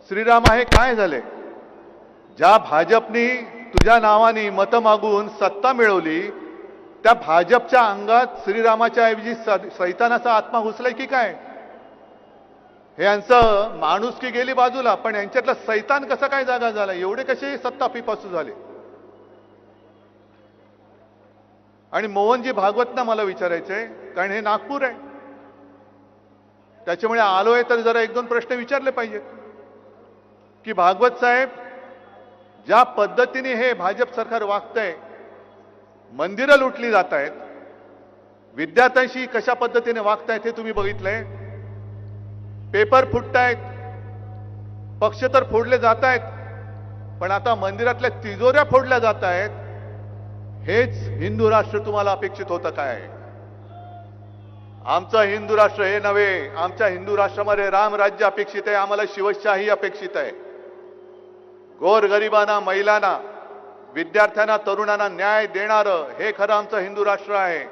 श्रीरामा हे काय झाले? ज्या भाजपनी तुझ्या नावाने मत मागून सत्ता मिळवली त्या भाजपच्या अंगात श्रीरामाच्या ऐवजी सैतानाचा आत्मा घुसलाय की काय? हे यांचं माणुसकी गेली बाजूला, पण यांच्यातला सैतान कसा काय जागा झाला? एवढे कसे सत्ता पिपासू झाले? आणि मोहनजी भागवतना मला विचारायचंय, कारण हे नागपूर आहे, त्याच्यामुळे आलोय तर जरा एक दोन प्रश्न विचारले पाहिजेत की भागवत साहेब, ज्या पद्धतीने हे भाजप सरकार वागतंय, मंदिरं लुटली जात आहेत, विद्यार्थ्यांशी कशा पद्धतीने वागतायत हे तुम्ही बघितलंय, पेपर फुटतायत, पक्ष तर फोडले जात आहेत, पण आता मंदिरातल्या तिजोऱ्या फोडल्या जात आहेत. हेच हिंदू राष्ट्र तुम्हाला अपेक्षित होतं काय? आमचं हिंदू राष्ट्र हे नव्हे. आमच्या हिंदू राष्ट्रामध्ये रामराज्य अपेक्षित आहे, आम्हाला शिवशाही अपेक्षित आहे. गोरगरिबांना, महिलांना, विद्यार्थ्यांना, तरुणांना न्याय देणारं हे खरं आमचं हिंदू राष्ट्र आहे.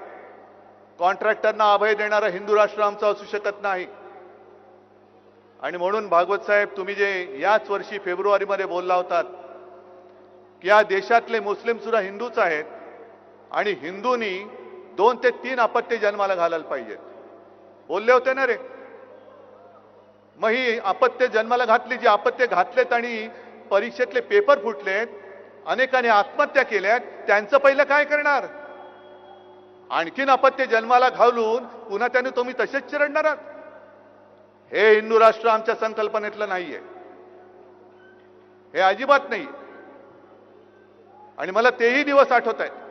कॉन्ट्रॅक्टरना अभय देणारं हिंदू राष्ट्र आमचं असू शकत नाही. आणि म्हणून भागवत साहेब, तुम्ही जे याच वर्षी फेब्रुवारीमध्ये बोलला होतात की या देशातले मुस्लिम सुद्धा हिंदूच आहेत आणि हिंदूंनी 2 ते 3 अपत्य जन्माला घालायला पाहिजेत, बोलले होते ना रे? मग ही अपत्य जन्माला घातली, जी अपत्य घातलेत आणि परीक्षेतले पेपर फुटलेत, अनेकांनी आत्महत्या केल्यात, त्यांचं पहिलं काय करणार? आणखीन अपत्य जन्माला घालून पुन्हा त्याने तुम्ही तसेच चिरडणार आहात? हे हिंदू राष्ट्र आमच्या संकल्पनेतलं नाहीये, हे अजिबात नाही. आणि मला तेही दिवस आठवत आहेत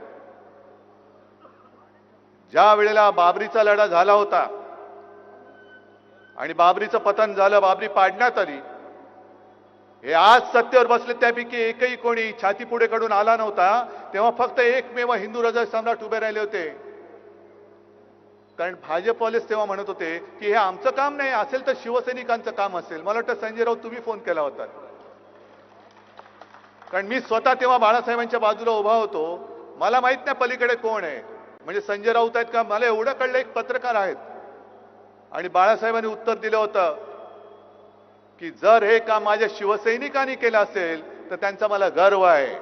ज्या वेळेला बाबरीचा लढा झाला होता आणि बाबरीचं पतन झालं, बाबरी पाडण्यात आली. हे आज सत्तेवर बसले त्यापैकी एकही कोणी छाती पुढे काढून आला नव्हता, तेव्हा फक्त एकमेव हिंदू हृदय सम्राट उभे राहिले होते. कारण भाजपवालेच तेव्हा म्हणत होते की हे आमचं काम नाही, असेल तर शिवसैनिकांचं काम असेल. मला वाटतं संजय राऊत तुम्ही फोन केला होता, कारण मी स्वतः तेव्हा बाळासाहेबांच्या बाजूला उभा होतो. मला माहित नाही पलीकडे कोण आहे, म्हणजे संजय राऊत आहेत का? मला एवढं कळलं एक पत्रकार आहेत. आणि बाळासाहेबांनी उत्तर दिलं होतं की जर हे काम माझ्या शिवसैनिकांनी केलं असेल तर त्यांचा मला गर्व आहे.